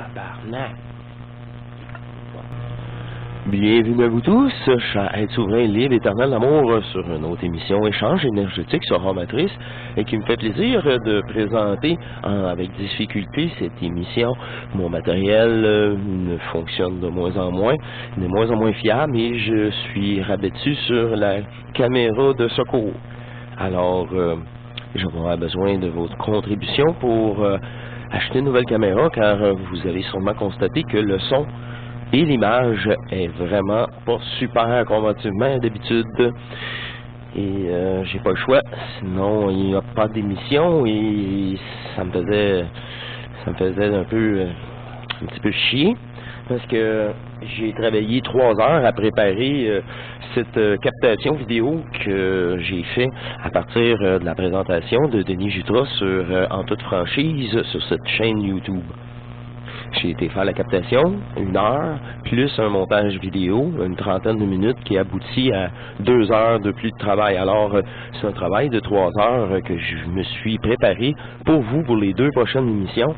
Tabarnak. Bienvenue à vous tous, cher être souverain, libre, éternel amour, sur une autre émission Échange énergétique sur Ramatrice, et qui me fait plaisir de présenter avec difficulté cette émission. Mon matériel ne fonctionne de moins en moins fiable, et je suis rabattu sur la caméra de secours. Alors, je vais avoir besoin de votre contribution pour acheter une nouvelle caméra, car vous avez sûrement constaté que le son et l'image est vraiment pas super comparativement d'habitude. Et j'ai pas le choix, sinon il n'y a pas d'émission et ça me faisait un petit peu chier, parce que j'ai travaillé 3 heures à préparer cette captation vidéo que j'ai fait à partir de la présentation de Denis Jutras sur En toute franchise sur cette chaîne YouTube. J'ai été faire la captation, 1 heure, plus un montage vidéo, une trentaine de minutes qui aboutit à 2 heures de plus de travail. Alors, c'est un travail de 3 heures que je me suis préparé pour vous pour les 2 prochaines émissions.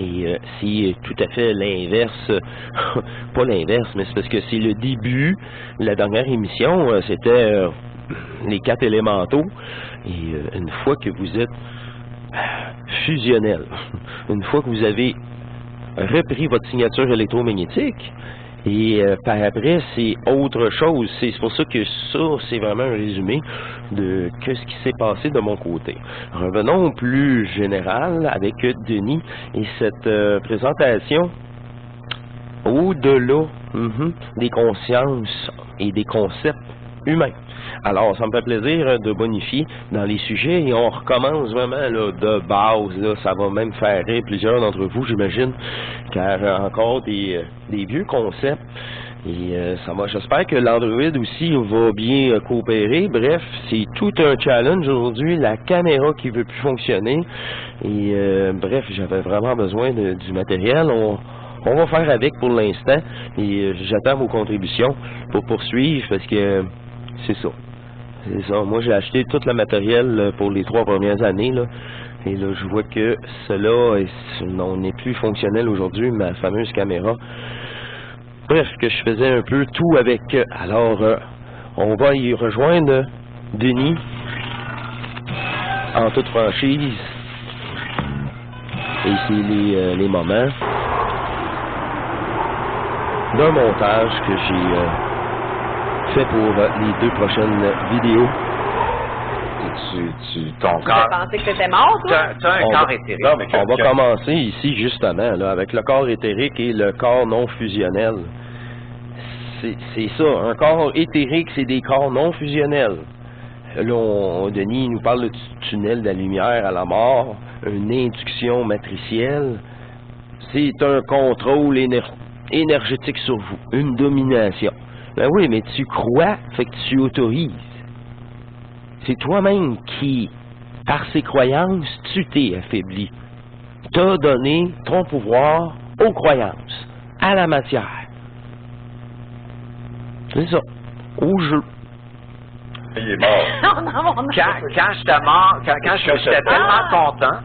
Et c'est tout à fait l'inverse, pas l'inverse, mais c'est parce que c'est le début. La dernière émission, c'était les 4 élémentaux. Et une fois que vous êtes fusionnel, une fois que vous avez repris votre signature électromagnétique, et par après, c'est autre chose. C'est pour ça que ça, c'est vraiment un résumé de ce qui s'est passé de mon côté. Revenons au plus général avec Denis et cette présentation au-delà des consciences et des concepts humains. Alors, ça me fait plaisir de bonifier dans les sujets et on recommence vraiment là, de base. Là, ça va même faire rire plusieurs d'entre vous, j'imagine, car encore des vieux concepts. Et j'espère que l'Android aussi va bien coopérer. Bref, c'est tout un challenge aujourd'hui, la caméra qui veut plus fonctionner. Et bref, j'avais vraiment besoin du matériel. On va faire avec pour l'instant et j'attends vos contributions pour poursuivre parce que c'est ça. C'est ça. Moi, j'ai acheté tout le matériel pour les 3 premières années, là. Et là, je vois que cela n'est plus fonctionnel aujourd'hui, ma fameuse caméra. Bref, que je faisais un peu tout avec. Alors, on va y rejoindre Denis en toute franchise. Et c'est les moments d'un montage que j'ai fait pour les 2 prochaines vidéos. Ton corps... Tu pensais que c'était mort, toi? T'as un corps éthérique. Non, mais on va commencer ici, justement, là, avec le corps éthérique et le corps non fusionnel. C'est ça, un corps éthérique, c'est des corps non fusionnels. Là, Denis nous parle du tunnel de la lumière à la mort, une induction matricielle. C'est un contrôle énergétique sur vous, une domination. Ben oui, mais tu crois, fait que tu autorises. C'est toi-même qui, par ses croyances, tu t'es affaibli. T'as donné ton pouvoir aux croyances, à la matière. C'est ça, au jeu. Il est mort. Quand j'étais mort, quand j'étais tellement content,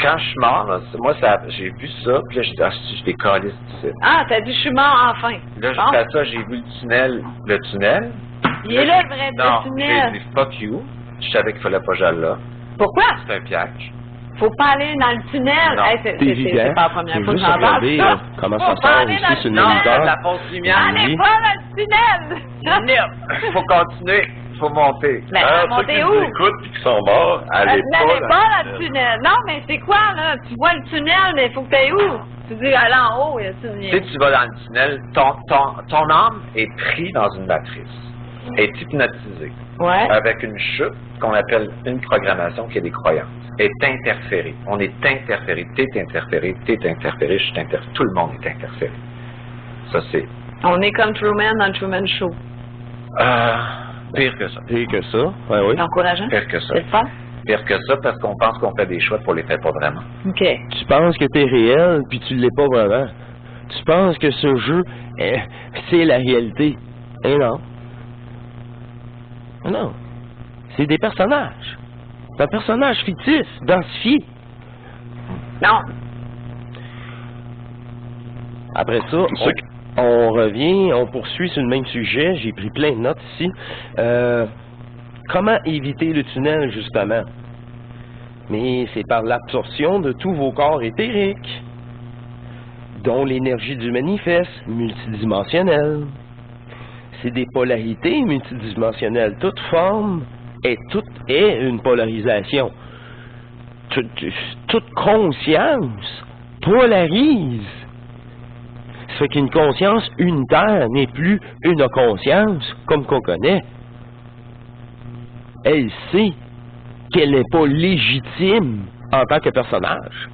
quand je suis mort, là, moi, j'ai vu ça, puis là, j'ai dit, je des câlisses d'ici. Ah, t'as dit, je suis mort enfin. Là, juste à ça, j'ai vu le tunnel. Il est là, le vrai tunnel. J'ai dit, fuck you. Je savais qu'il fallait pas que j'aille là. Pourquoi? C'est un piège. Faut pas aller dans le tunnel. Non, hey, c'est pas la première fois que j'en parle. Comment ça sort ici sur une moniteur. La fausse lumière. Allez pas dans le tunnel! Faut continuer. Faut monter. Mais monter où? Ceux qui nous écoutent et qui sont morts, allez pas dans le tunnel. Non, mais c'est quoi, là? Tu vois le tunnel, mais il faut que tu ailles où? Tu dis, allez en haut, il y a le tunnel. Tu sais, tu vas dans le tunnel, ton âme est prise dans une matrice, est hypnotisée, avec une chute qu'on appelle une programmation qui est des croyances, est interférée. On est interféré, t'es interféré, je suis interféré, tout le monde est interféré. Ça, c'est... On est comme Truman dans le Truman Show. Pire que ça. Pire que ça, oui. C'est encourageant? Pire que ça. C'est le fun? Pire que ça, parce qu'on pense qu'on fait des choix pour les faire pas vraiment. OK. Tu penses que t'es réel, puis tu l'es pas vraiment. Tu penses que ce jeu, c'est la réalité. Et non. Non. C'est des personnages. C'est un personnage fictif, densifié. Non. Après ça, on revient, on poursuit sur le même sujet. J'ai pris plein de notes ici. Comment éviter le tunnel, justement? Mais c'est par l'absorption de tous vos corps éthériques, dont l'énergie du manifeste multidimensionnelle. C'est des polarités multidimensionnelles. Toute forme et toute est une polarisation. Toute conscience polarise. Ça fait qu'une conscience unitaire n'est plus une conscience comme qu'on connaît. Elle sait qu'elle n'est pas légitime en tant que personnage.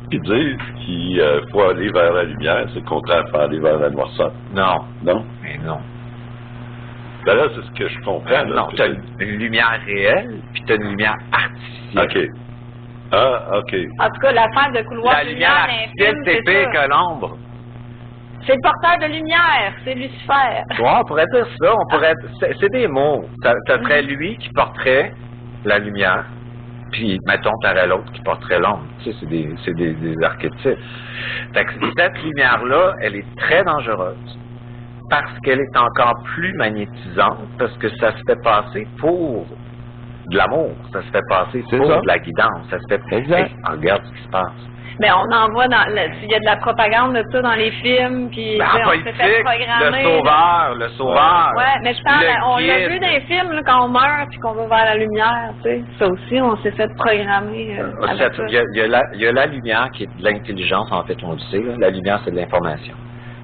Puis dire qu'il faut aller vers la lumière, c'est le contraire, faut aller vers la noirceur. Non. Non? Mais non. Ben là, c'est ce que je comprends. Non, tu as une lumière réelle, puis tu as une lumière artificielle. OK. Ah, OK. En tout cas, l'affaire de couloir La de lumière artificielle, c'est pire que l'ombre. C'est le porteur de lumière, c'est Lucifer. Ouais, on pourrait dire ça, c'est des mots. Ça serait lui qui porterait la lumière, puis, mettons, tu aurais l'autre qui porterait l'ombre. Tu sais, c'est des archétypes. Fait que cette lumière-là, elle est très dangereuse parce qu'elle est encore plus magnétisante, parce que ça se fait passer pour de l'amour, ça se fait passer pour de la guidance, ça se fait... Exact. Hey, regarde ce qui se passe. Mais on en voit il y a de la propagande de ça dans les films, puis Ben, en on s'est fait programmer. le sauveur. Ouais, mais je parle, on l'a vu dans les films là, quand on meurt puis qu'on va vers la lumière, tu sais. Ça aussi, on s'est fait programmer. Avec ça. Il y a la lumière qui est de l'intelligence, en fait, on le sait. Là. La lumière, c'est de l'information.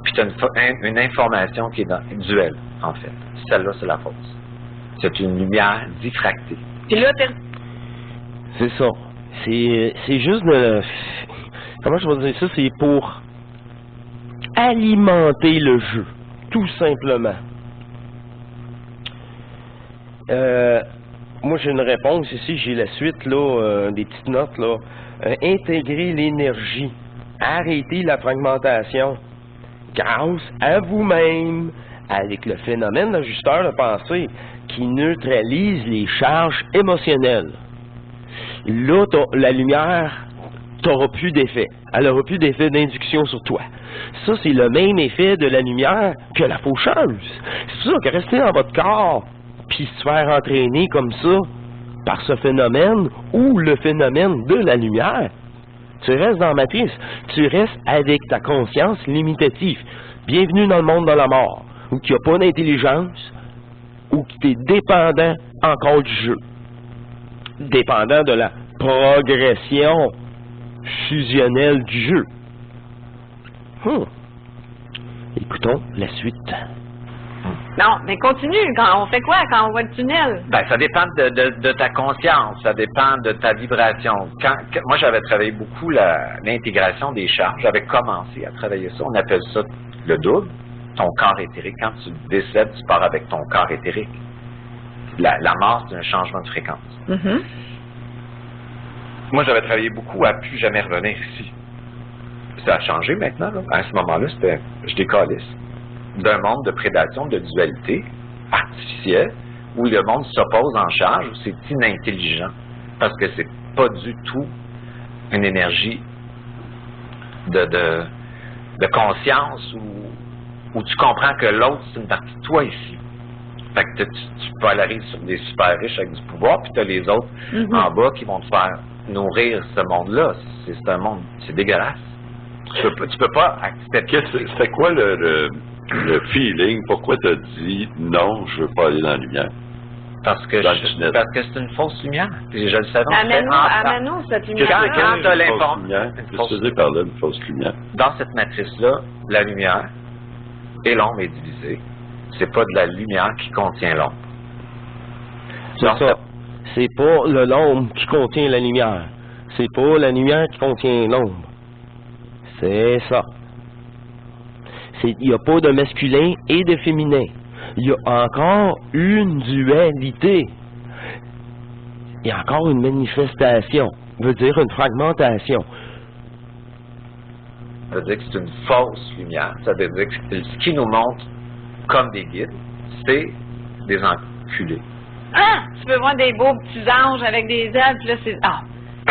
Puis tu as une information qui est duelle, en fait. Celle-là, c'est la fausse. C'est une lumière diffractée. Puis là, c'est ça. C'est juste de... Comment je vais dire ça? C'est pour alimenter le jeu, tout simplement. Moi, j'ai une réponse ici, j'ai la suite, là, des petites notes, là. Intégrer l'énergie, arrêter la fragmentation, grâce à vous-même, avec le phénomène d'ajusteur de pensée, qui neutralise les charges émotionnelles. Là, la lumière... t'auras plus d'effet. Elle n'aura plus d'effet d'induction sur toi. Ça, c'est le même effet de la lumière que la faucheuse. C'est pour ça que rester dans votre corps, puis se faire entraîner comme ça, par ce phénomène, ou le phénomène de la lumière, tu restes dans la matrice. Tu restes avec ta conscience limitative. Bienvenue dans le monde de la mort, où tu n'as pas d'intelligence, où tu es dépendant encore du jeu. Dépendant de la progression fusionnel du jeu. Écoutons la suite. Non, mais continue. On fait quoi quand on voit le tunnel? Ben, ça dépend de ta conscience, ça dépend de ta vibration. Moi, j'avais travaillé beaucoup l'intégration des charges. J'avais commencé à travailler ça. On appelle ça le double, ton corps éthérique. Quand tu décèdes, tu pars avec ton corps éthérique. La mort, c'est un changement de fréquence. Mm-hmm. Moi, j'avais travaillé beaucoup à plus jamais revenir ici. Ça a changé maintenant. Là. À ce moment-là, je décalisse d'un monde de prédation, de dualité artificielle, où le monde s'oppose en charge, où c'est inintelligent, parce que c'est pas du tout une énergie de conscience où tu comprends que l'autre, c'est une partie de toi ici. Fait que tu polarises sur des super riches avec du pouvoir, puis tu as les autres en bas qui vont te faire nourrir ce monde-là. C'est un monde, c'est dégueulasse. Tu peux pas accepter. C'était quoi le feeling? Pourquoi tu as dit non, je veux pas aller dans la lumière? Parce que c'est une fausse lumière. Puis je le savais. Amène-nous cette lumière. Quand tu as l'information. Qu'est-ce que tu dis par là, une fausse lumière? Dans cette matrice-là, la lumière et l'ombre est divisée. C'est pas de la lumière qui contient l'ombre. C'est ça. C'est pas l'ombre qui contient la lumière. C'est pas la lumière qui contient l'ombre. C'est ça. Il n'y a pas de masculin et de féminin. Il y a encore une dualité. Il y a encore une manifestation. Ça veut dire une fragmentation. Ça veut dire que c'est une fausse lumière. Ça veut dire que ce qui nous montre comme des guides, c'est des enculés. Ah! Tu peux voir des beaux petits anges avec des ailes, puis là, c'est... Ah!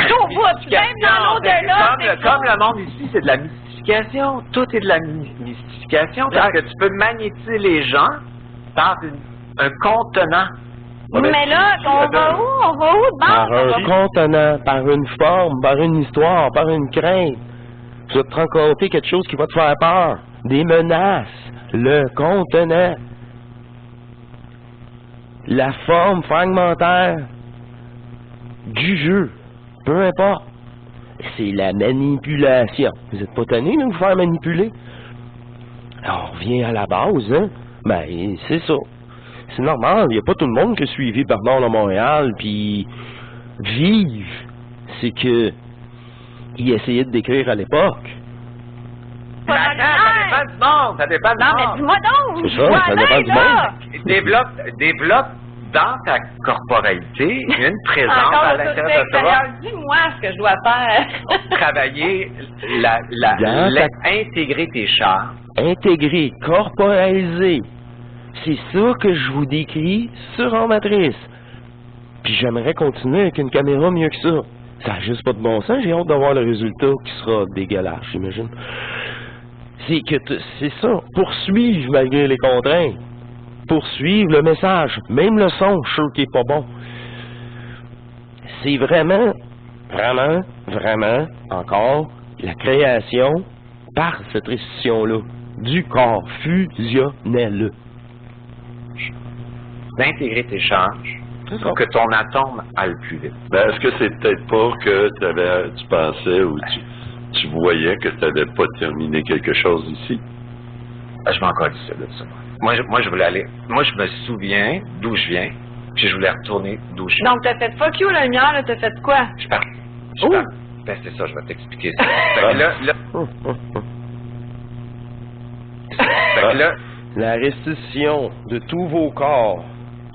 Tout au bout, même dans l'au-delà, comme le monde ici, c'est de la mystification. mystification. Tout est de la mystification parce que tu peux magnétiser les gens par un contenant. Mais là, on va où? On va où de Par base? un contenant, par une forme, par une histoire, par une crainte. Tu vas te raconter quelque chose qui va te faire peur. Des menaces. Le contenant. La forme fragmentaire du jeu. Peu importe. C'est la manipulation. Vous n'êtes pas tanné de vous faire manipuler? Alors, on revient à la base, hein? Ben, c'est ça. C'est normal, il n'y a pas tout le monde qui a suivi Bernard de Montréal, puis vive, c'est que il essayait de décrire à l'époque. Ça dépend du monde, ça dépend du monde. Non, mais dis-moi donc! C'est ça, ça dépend du monde. Développe dans ta corporalité une présence Encore à le l'intérieur de toi. Dis-moi ce que je dois faire. Travailler, intégrer tes chars. Intégrer, corporaliser. C'est ça que je vous décris sur en matrice. Puis j'aimerais continuer avec une caméra mieux que ça. Ça n'a juste pas de bon sens, j'ai hâte d'avoir le résultat qui sera dégueulasse, j'imagine. C'est ça, poursuivre malgré les contraintes. Poursuivre le message, même le son, je suis sûr qu'il n'est pas bon. C'est vraiment, encore, la création par cette restitution-là du corps fusionnel. D'intégrer tes charges pour que ton atome aille plus vite. Ben, est-ce que c'est peut-être pas que tu pensais ou tu voyais que tu n'avais pas terminé quelque chose ici? Ben, je m'en encore dit ça, de ça. Moi, je voulais aller. Moi, je me souviens d'où je viens, puis je voulais retourner d'où je viens. Donc, t'as fait fuck you, la lumière, là, t'as fait quoi? Je parle. Ben, c'est ça, je vais t'expliquer ça. Fait que là, la restitution de tous vos corps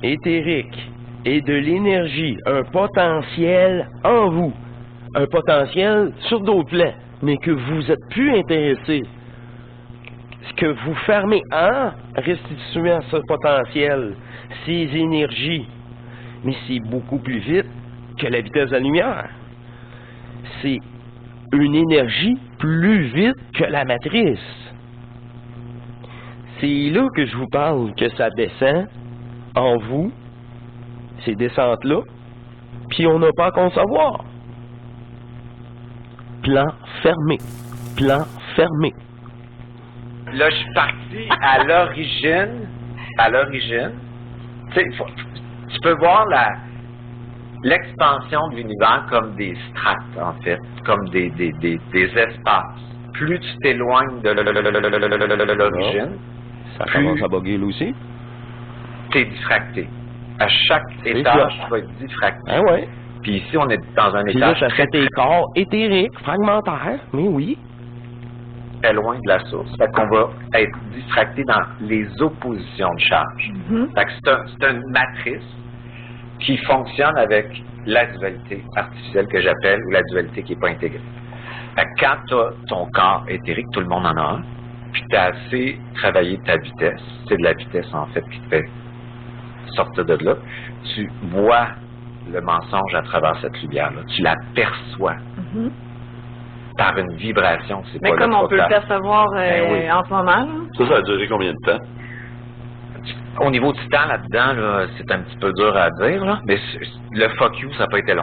éthériques et de l'énergie, un potentiel en vous, un potentiel sur d'autres plans, mais que vous êtes plus intéressé. Ce que vous fermez en restituant ce potentiel, ces énergies, mais c'est beaucoup plus vite que la vitesse de la lumière. C'est une énergie plus vite que la matrice. C'est là que je vous parle que ça descend en vous, ces descentes-là, puis on n'a pas à concevoir. Plan fermé. Plan fermé. Là, je suis parti à l'origine. Tu sais, tu peux voir l'expansion de l'univers comme des strates, en fait, comme des espaces. Plus tu t'éloignes de l'origine, ça commence à bugger là aussi. Tu es diffracté. À chaque étage, tu vas être diffracté. Ah ouais. Puis ici, on est dans un puis étage là, ça fait des corps éthériques, fragmentaires, mais oui. Très loin de la source. Fait qu'on va être diffracté dans les oppositions de charge. Fait que c'est une matrice qui fonctionne avec la dualité artificielle que j'appelle, ou la dualité qui n'est pas intégrée. Fait que quand tu as ton corps éthérique, tout le monde en a un, puis tu as assez travaillé ta vitesse, c'est de la vitesse en fait qui te fait sortir de là, tu vois le mensonge à travers cette lumière-là, tu l'aperçois par une vibration. Mais pas comme on peut le percevoir oui. en ce moment. Là. Ça a duré combien de temps? Au niveau du temps là-dedans, là, c'est un petit peu dur à dire, là, mais le fuck you, ça n'a pas été long.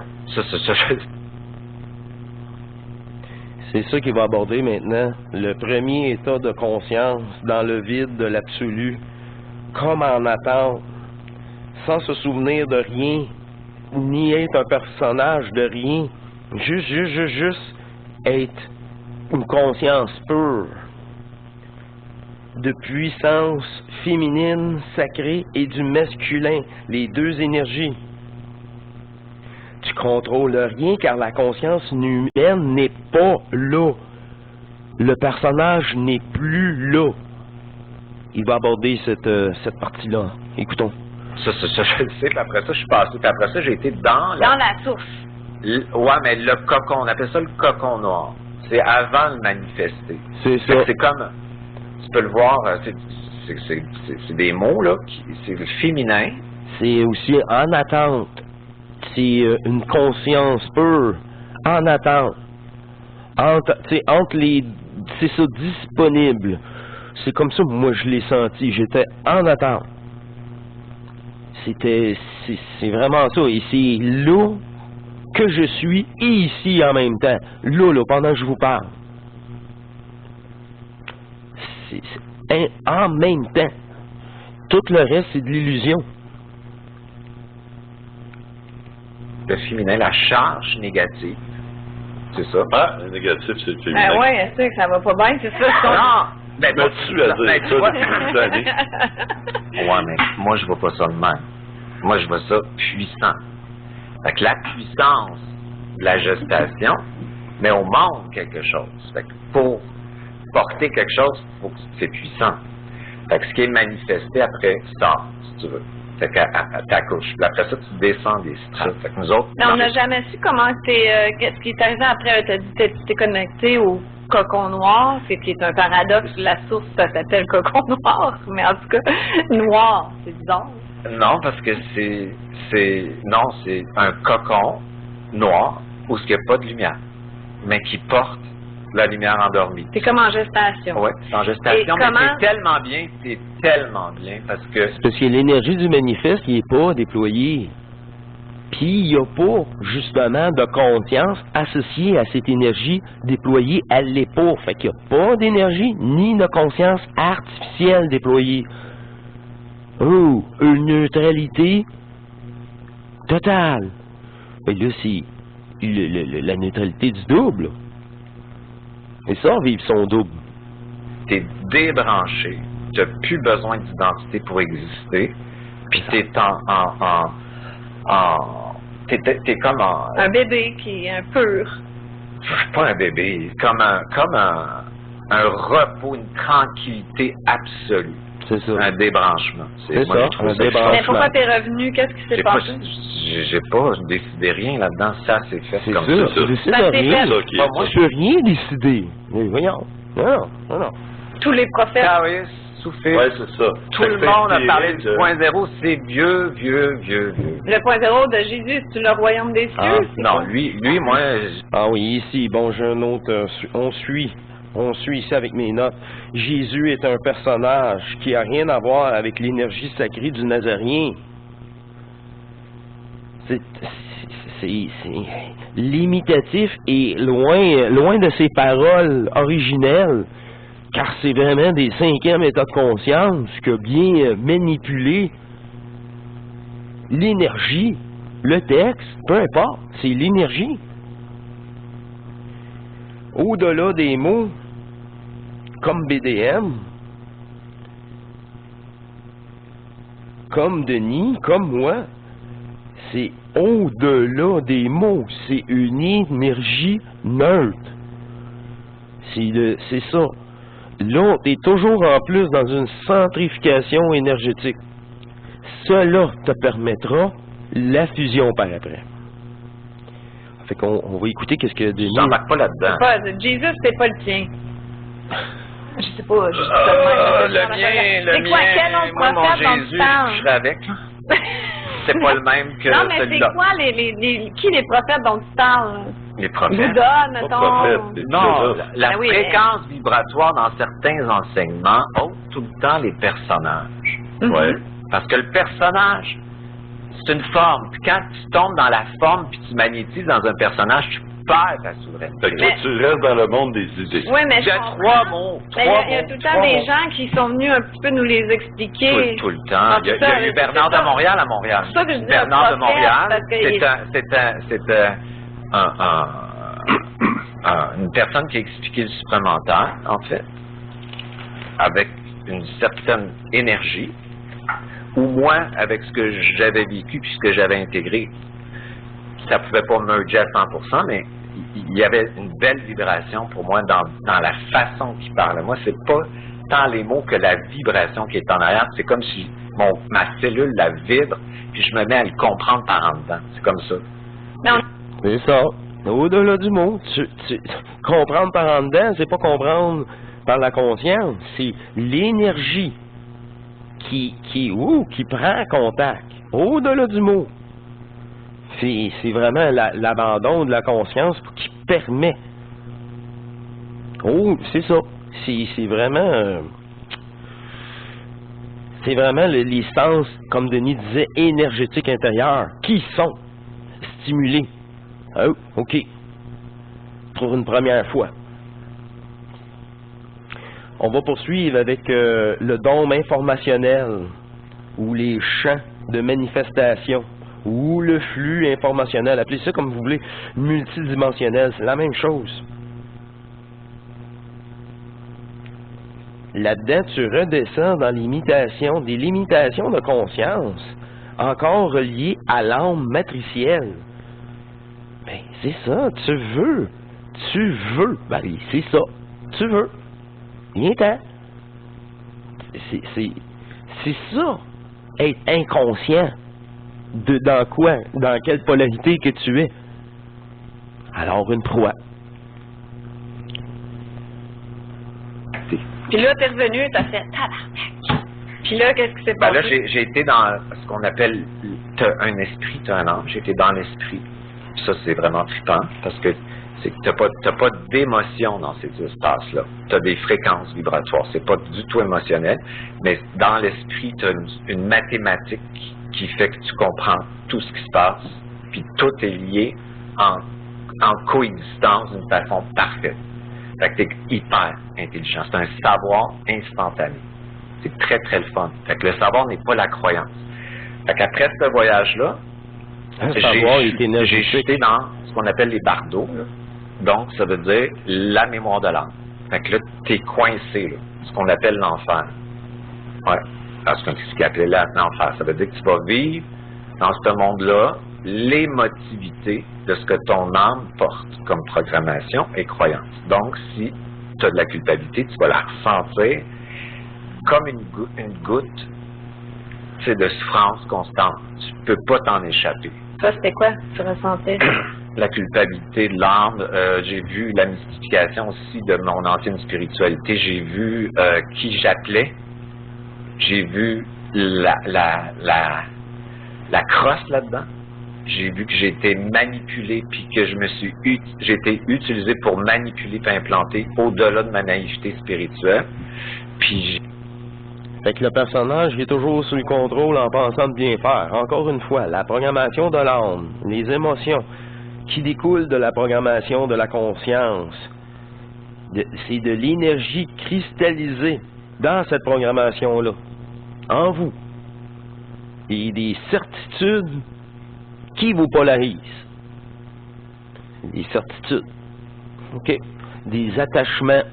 C'est ça qu'il va aborder maintenant. Le premier état de conscience dans le vide de l'absolu, comme en attente, sans se souvenir de rien, ni être un personnage de rien, juste être une conscience pure, de puissance féminine, sacrée, et du masculin, les deux énergies. Tu contrôles rien car la conscience humaine n'est pas là. Le personnage n'est plus là. Il va aborder cette partie-là. Écoutons. Ça, je le sais, puis après ça, je suis passé. Puis après ça, j'ai été dans la source. Ouais, mais le cocon, on appelle ça le cocon noir. C'est avant de manifester. C'est ça. C'est comme, tu peux le voir, c'est des mots, là, c'est le féminin. C'est aussi en attente. C'est une conscience pure, en attente. Entre les c'est ça, disponible. C'est comme ça que moi je l'ai senti. J'étais en attente. C'est vraiment ça. Et c'est là que je suis et ici en même temps. Là, pendant que je vous parle. En même temps. Tout le reste, c'est de l'illusion. Le féminin, la charge négative. C'est ça. Ah, le négatif, c'est le féminin. Ben ouais, c'est que ça va pas bien, c'est ça. Non! Ben, tu as dit ça depuis des années. Ouais, mais moi, je vois pas ça de même. Moi, je vois ça puissant. Fait que la puissance de la gestation met au monde quelque chose. Fait que pour porter quelque chose, il faut que c'est puissant. Fait que ce qui est manifesté après sort, si tu veux. Fait qu'à ta couche. Puis après ça, tu descends des strates. Fait que nous autres... Mais on n'a jamais su comment qu'est-ce qui est arrivé après. Tu as dit que tu t'es connecté au cocon noir, ce qui est un paradoxe. La source, ça s'appelle cocon noir. Mais en tout cas, noir, c'est bizarre. Non, parce que c'est un cocon noir où il n'y a pas de lumière, mais qui porte la lumière endormie. C'est comme en gestation. Oui, c'est en gestation, mais c'est tellement bien, parce que... C'est parce que l'énergie du manifeste, il n'est pas déployée. Puis, il n'y a pas, justement, de conscience associée à cette énergie déployée à l'épaule. Fait qu'il n'y a pas d'énergie ni de conscience artificielle déployée. Oh, une neutralité totale. Et là, c'est la neutralité du double. Et ça, vivre son double. T'es débranché. Tu n'as plus besoin d'identité pour exister. Puis t'es t'es comme un bébé qui est un pur. Pas un bébé, comme un repos, une tranquillité absolue. C'est ça. Un débranchement. C'est ça, un débranchement. Mais pourquoi t'es revenu? Qu'est-ce qui s'est passé? J'ai pas décidé rien là-dedans. Ça, c'est fait comme ça. Tu décides rien. Moi, je peux rien décider. Mais voyons. Non. Tous les prophètes. Taoïs, Soufis. Oui, c'est ça. Tout le monde a parlé du point zéro. C'est vieux. Le point zéro de Jésus, c'est le royaume des cieux? Non, lui, moi... Ah oui, ici, bon, j'ai un autre... On suit ici avec mes notes. Jésus est un personnage qui n'a rien à voir avec l'énergie sacrée du Nazaréen. C'est limitatif et loin de ses paroles originelles, car c'est vraiment des 5e états de conscience qui a bien manipulé l'énergie, le texte, peu importe, c'est l'énergie. Au-delà des mots, comme BDM, comme Denis, comme moi, c'est au-delà des mots, c'est une énergie neutre. C'est ça. Là, tu es toujours en plus dans une centrification énergétique. Cela te permettra la fusion par après. Fait qu'on va écouter qu'est-ce que Denis... J'embarque pas là-dedans. Jésus, c'est pas le tien. Je sais pas, je sais le mien, c'est quoi, quel autre moi, mon prophète dont Jésus, tu parles? je serais avec. C'est pas le même que non, mais celui-là. c'est quoi qui les prophètes dont tu parles? Les prophètes. Bouddha, mettons. Non, la Ben oui, fréquence vibratoire dans certains enseignements ôte tout le temps les personnages. Ouais. Parce que le personnage, c'est une forme. Puis quand tu tombes dans la forme puis tu magnétises dans un personnage, tu perds ta souveraineté. Fait que toi, tu restes dans le monde des idées. Oui, mais J'ai trois mots. Il y a tout le temps des gens qui sont venus un petit peu nous les expliquer. Tout le temps. Il y a eu Bernard de Montréal à Montréal. C'est ça que je dis, Bernard de Montréal, c'était une personne qui a expliqué le supplémentaire, en fait, avec une certaine énergie, ou moi, avec ce que j'avais vécu puis ce que j'avais intégré. Ça pouvait pas merger à 100%, mais il y avait une belle vibration pour moi dans la façon qu'il parlait. Moi, c'est pas tant les mots que la vibration qui est en arrière. C'est comme si ma cellule la vibre, puis je me mets à le comprendre par en dedans. C'est comme ça. C'est ça. Au-delà du mot, comprendre par en dedans, c'est pas comprendre par la conscience, c'est l'énergie qui prend contact. Au-delà du mot. C'est vraiment l'abandon de la conscience qui permet Oh, c'est ça. C'est vraiment... c'est vraiment les sens, comme Denis disait, énergétiques intérieurs, qui sont stimulés. Oh, OK. Pour une première fois. On va poursuivre avec le dôme informationnel, ou les champs de manifestation, ou le flux informationnel, appelez ça comme vous voulez, multidimensionnel, c'est la même chose. Là-dedans, tu redescends dans des limitations de conscience, encore reliées à l'âme matricielle. Ben, c'est ça, tu veux, ben, c'est ça, tu veux, viens-t'en. C'est ça, être inconscient de dans quoi, dans quelle polarité que tu es. Alors, une proie. Puis là, t'es revenu, t'as fait tabarnak. Puis là, qu'est-ce qui s'est passé? Là, j'ai été dans ce qu'on appelle, t'as un esprit, t'as un âme. J'ai été dans l'esprit. Ça, c'est vraiment trippant, parce que t'as pas d'émotion dans ces espaces-là. T'as des fréquences vibratoires. C'est pas du tout émotionnel, mais dans l'esprit, t'as une mathématique qui fait que tu comprends tout ce qui se passe, puis tout est lié en coexistence d'une façon parfaite. Fait que t'es hyper intelligent. C'est un savoir instantané. C'est très, très le fun. Fait que le savoir n'est pas la croyance. Fait qu'après ce voyage-là, j'ai chuté dans ce qu'on appelle les bardeaux. Là. Donc, ça veut dire la mémoire de l'âme. Fait que là, t'es coincé, là. Ce qu'on appelle l'enfer. Ouais. Parce que ce qu'il appelait là l'enfer. Ça veut dire que tu vas vivre dans ce monde-là l'émotivité de ce que ton âme porte comme programmation et croyance. Donc, si tu as de la culpabilité, tu vas la ressentir comme une goutte de souffrance constante. Tu ne peux pas t'en échapper. Ça, c'était quoi tu ressentais? La culpabilité de l'âme. J'ai vu la mystification aussi de mon ancienne spiritualité. J'ai vu qui j'appelais. J'ai vu la crosse là-dedans. J'ai vu que j'ai été manipulé, puis que j'ai été utilisé pour manipuler et implanter au-delà de ma naïveté spirituelle. Puis fait que le personnage est toujours sous le contrôle en pensant de bien faire. Encore une fois, la programmation de l'âme, les émotions qui découlent de la programmation de la conscience, c'est de l'énergie cristallisée dans cette programmation-là, en vous, et des certitudes qui vous polarisent. Des certitudes. OK. Des attachements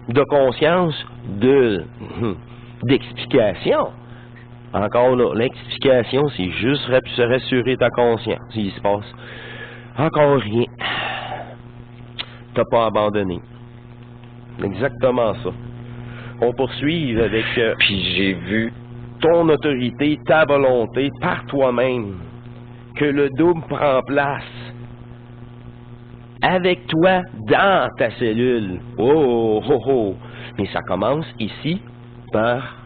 de conscience, d'explication. Encore là, l'explication, c'est juste se rassurer ta conscience. Il se passe encore rien. T'as pas abandonné. Exactement ça. On poursuit avec... Puis j'ai vu ton autorité, ta volonté, par toi-même, que le double prend place avec toi dans ta cellule. Oh, oh, oh. Mais ça commence ici par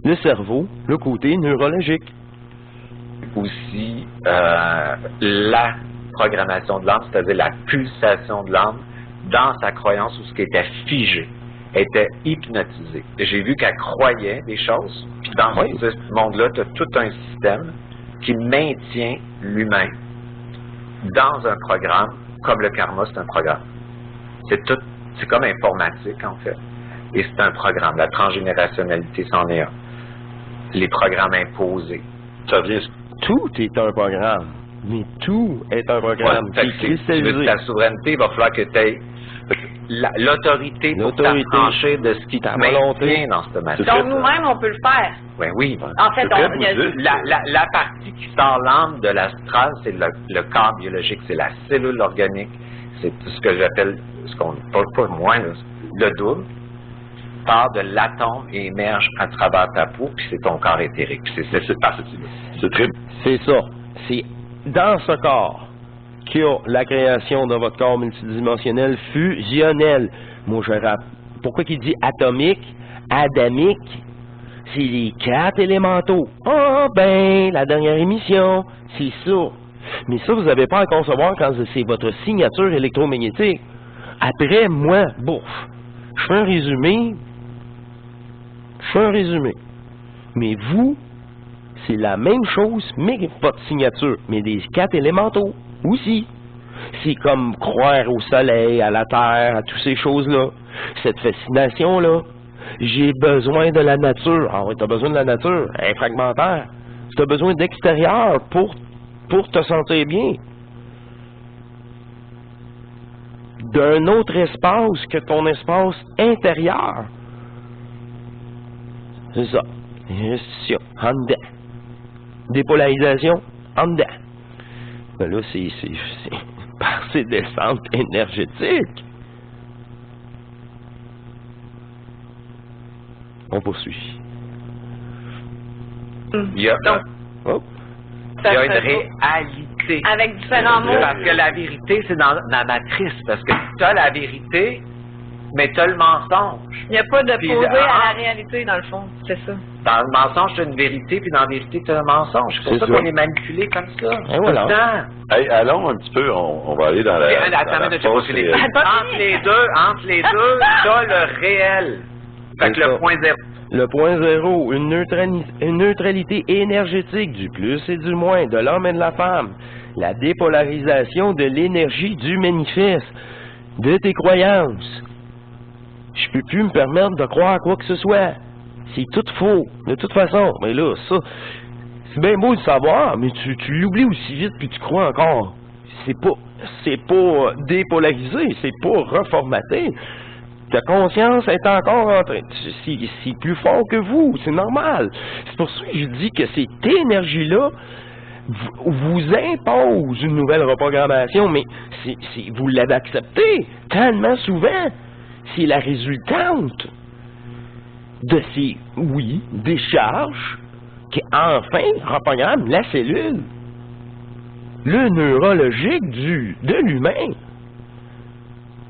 le cerveau, le côté neurologique. Aussi, la programmation de l'âme, c'est-à-dire la pulsation de l'âme dans sa croyance où ce qui était figé, était hypnotisé. J'ai vu qu'elle croyait des choses, puis dans ce monde-là, tu as tout un système qui maintient l'humain dans un programme, comme le karma, c'est un programme. C'est comme informatique, en fait. Et c'est un programme. La transgénérationnalité, c'en est un. Les programmes imposés. Tout est un programme. Mais tout est un programme qui est cristallisé. Tu veux ta souveraineté, il va falloir que tu aies l'autorité pour t'affranchir de ce qui te maintient dans cette matière. Donc nous-mêmes, on peut le faire. Ben oui. En fait, la partie qui sort l'âme de l'astral, c'est le corps biologique, c'est la cellule organique, c'est ce que j'appelle, pas moi, le double, part de l'atome et émerge à travers ta peau, puis c'est ton corps éthérique. Puis c'est cette partie-là. C'est ça. C'est dans ce corps qu'il y a la création de votre corps multidimensionnel fusionnel. Moi, pourquoi qu'il dit atomique, adamique? C'est les 4 élémentaux. Ah, ben, la dernière émission, c'est ça. Mais ça, vous n'avez pas à concevoir quand c'est votre signature électromagnétique. Après, moi, bouf, je fais un résumé. Mais vous, c'est la même chose, mais votre signature, mais des 4 élémentaux aussi. C'est comme croire au soleil, à la terre, à toutes ces choses-là. Cette fascination-là. J'ai besoin de la nature. Ah oui, t'as besoin de la nature. Elle est fragmentaire. T'as besoin d'extérieur pour te sentir bien. D'un autre espace que ton espace intérieur. C'est ça. Restitution. En dedans. Dépolarisation. En dedans. Ben là, c'est par ces descentes énergétiques. On poursuit. Il y a une réalité. Avec différents mots. Parce que la vérité, c'est dans la matrice. Parce que tu as la vérité, mais tu as le mensonge. Il n'y a pas de posé à la réalité, dans le fond. C'est ça. Dans le mensonge, tu as une vérité, puis dans la vérité, tu as un mensonge. C'est pour ça qu'on est manipulé comme ça. Et voilà. Hey, allons un petit peu, on va aller dans la... Entre les deux, tu as le réel. Fait que le point zéro. Le point zéro, une neutralité énergétique du plus et du moins, de l'homme et de la femme. La dépolarisation de l'énergie du manifeste, de tes croyances. Je peux plus me permettre de croire quoi que ce soit. C'est tout faux, de toute façon. Mais là, ça, c'est bien beau de savoir, mais tu l'oublies aussi vite puis tu crois encore. C'est pas dépolarisé, c'est pas reformaté. Ta conscience est encore en train... C'est plus fort que vous, c'est normal. C'est pour ça que je dis que cette énergie-là vous impose une nouvelle reprogrammation, mais vous l'avez accepté tellement souvent. C'est la résultante de ces, décharges qui, enfin, reprogramment la cellule. Le neurologique de l'humain.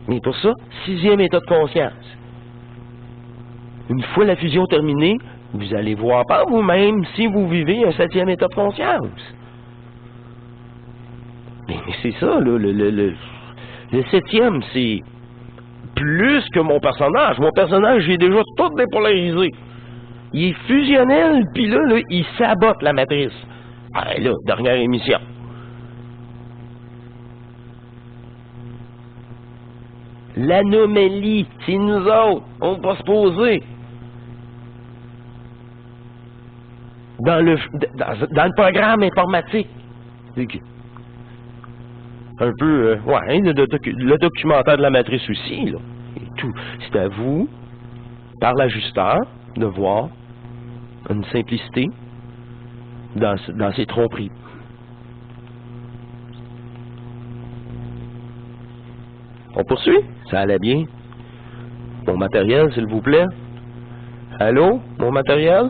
Mais pour ça, 6e état de conscience. Une fois la fusion terminée, vous allez voir par vous-même si vous vivez un 7e état de conscience. Mais c'est ça, là, le 7e, c'est plus que mon personnage. Mon personnage, j'ai déjà tout dépolarisé. Il est fusionnel, puis là, il sabote la matrice. Ah, là, dernière émission. L'anomalie, c'est nous autres. On va se poser. Dans le programme informatique. Un peu, le documentaire de la matrice aussi, là. Et tout. C'est à vous, par l'ajusteur, de voir une simplicité dans ces tromperies. On poursuit? Ça allait bien. Mon matériel, s'il vous plaît. Allô? Mon matériel?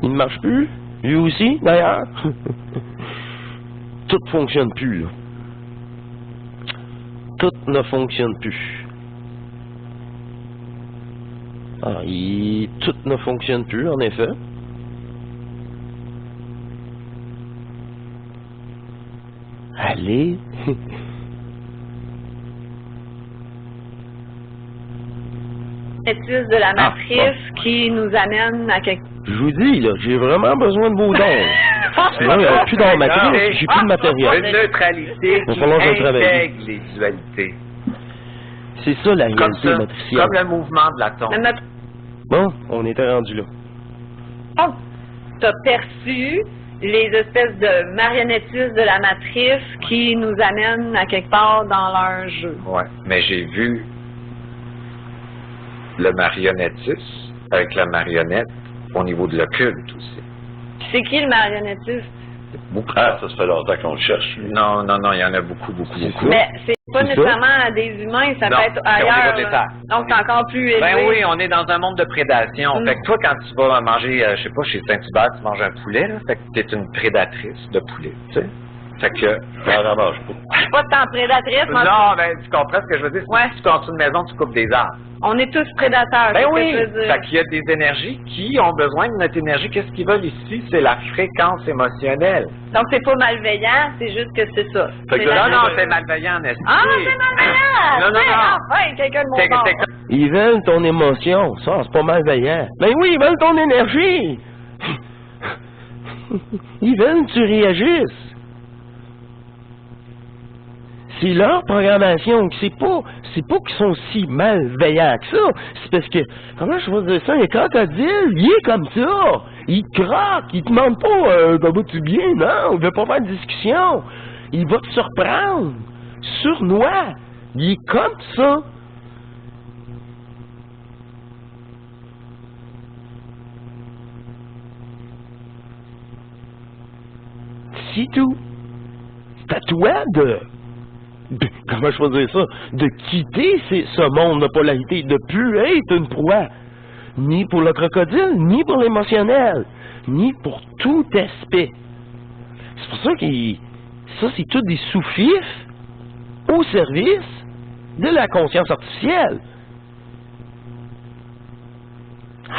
Il ne marche plus? Lui aussi, d'ailleurs? Tout ne fonctionne plus, là. Tout ne fonctionne plus. Tout ne fonctionne plus, en effet. Allez. Études de la matrice qui nous amène à quelque... Je vous dis, là, j'ai vraiment besoin de vos dons. Sinon, il n'y a plus dans la matrice, j'ai plus de matériel. Une neutralité qui intègre les dualités. C'est ça la réalité matricielle. Comme le mouvement de l'atome. Bon, on était rendu là. Oh, tu as perçu les espèces de marionnettistes de la matrice qui nous amènent à quelque part dans leur jeu. Oui, mais j'ai vu le marionnettiste avec la marionnette au niveau de l'occulte aussi. C'est qui le marionnettiste? Ah, ça fait longtemps qu'on le cherche. Non, il y en a beaucoup. Mais c'est pas nécessairement des humains, ça peut être ailleurs. Donc c'est encore plus élevé. Ben oui, on est dans un monde de prédation. Fait que toi, quand tu vas manger, je sais pas, chez Saint-Hubert, tu manges un poulet, là, fait que t'es une prédatrice de poulet, tu sais. Fait que... Ça n'arrange pas. Je suis pas tant prédatrice, moi. Non, ben, tu comprends ce que je veux dire? Ouais. Si tu construis une maison, tu coupes des arbres. On est tous prédateurs. Ben c'est ce oui! que je veux dire. Fait qu'il y a des énergies qui ont besoin de notre énergie. Qu'est-ce qu'ils veulent ici? C'est la fréquence émotionnelle. Donc, c'est pas malveillant, c'est juste que c'est ça. Fait que C'est là, Non, non, c'est malveillant, n'est-ce pas? Ah, c'est malveillant! Non, non, Ben, non. enfin, quelqu'un de mon bord. Ils veulent ton émotion. Ça, c'est pas malveillant. Ben oui, ils veulent ton énergie. Ils veulent que tu réagisses. C'est leur programmation. C'est pas qu'ils sont si malveillants que ça. C'est parce que, comment je vais dire ça, un crocodile, il est comme ça. Il croque. Il te demande pas, comment tu bien, non. Il veut pas faire de discussion. Il va te surprendre. Sournois. Il est comme ça. C'est tout. C'est à toi comment je peux dire ça, de quitter ce monde de polarité, de plus être une proie, ni pour le crocodile, ni pour l'émotionnel, ni pour tout aspect. C'est pour ça que ça, c'est tout des sous-fifs au service de la conscience artificielle.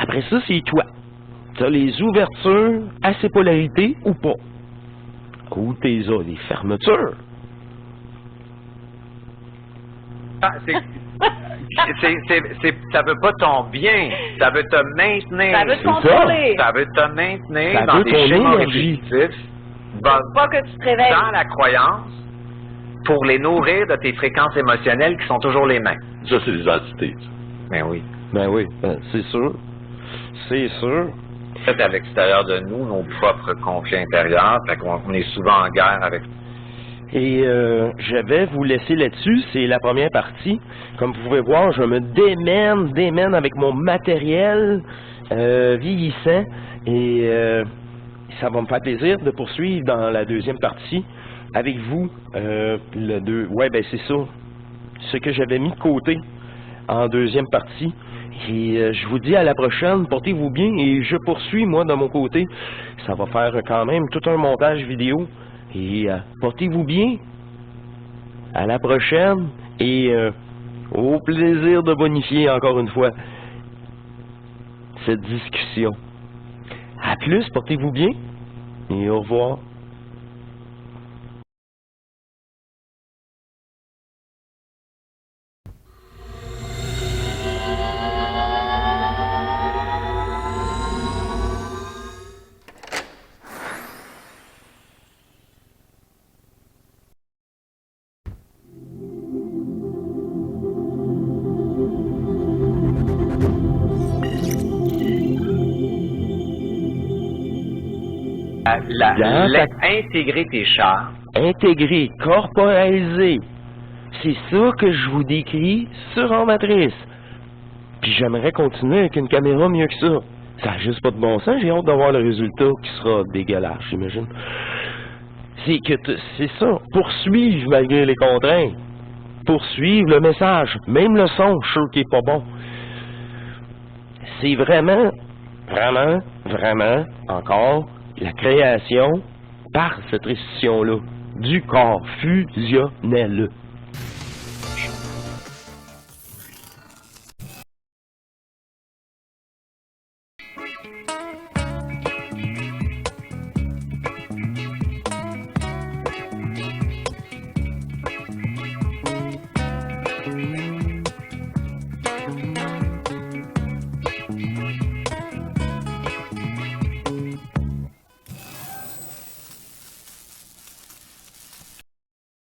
Après ça, c'est toi. Tu as les ouvertures à ces polarités ou pas. Ou t'es les fermetures. Ah, ça veut pas ton bien, ça veut te maintenir. Ça veut te contrôler. Ça veut te maintenir Ça dans veut des ton schémas énergie. répétitifs, Pas que tu te réveilles. dans la croyance, pour les nourrir de tes fréquences émotionnelles qui sont toujours les mêmes. Ça, c'est des entités. Mais oui. Ben oui, c'est sûr. C'est sûr. C'est à l'extérieur de nous, nos propres conflits intérieurs, fait qu'on est souvent en guerre avec. Et je vais vous laisser là-dessus, c'est la première partie. Comme vous pouvez voir, je me démène avec mon matériel vieillissant et ça va me faire plaisir de poursuivre dans la deuxième partie avec vous. Ouais, ben c'est ça. Ce que j'avais mis de côté en deuxième partie. Et je vous dis à la prochaine, portez-vous bien et je poursuis moi de mon côté. Ça va faire quand même tout un montage vidéo. Et portez-vous bien. À la prochaine. Et au plaisir de bonifier encore une fois cette discussion. À plus, portez-vous bien. Et au revoir. Intégrer tes chars. Intégrer, corporaliser. C'est ça que je vous décris sur en matrice. Puis j'aimerais continuer avec une caméra mieux que ça. Ça n'a juste pas de bon sens, j'ai hâte d'avoir le résultat qui sera dégueulasse, j'imagine. C'est ça, poursuivre malgré les contraintes. Poursuivre le message, même le son, je suis sûr qu'il n'est pas bon. C'est vraiment, encore, la création par cette restitution-là du corps fusionnel.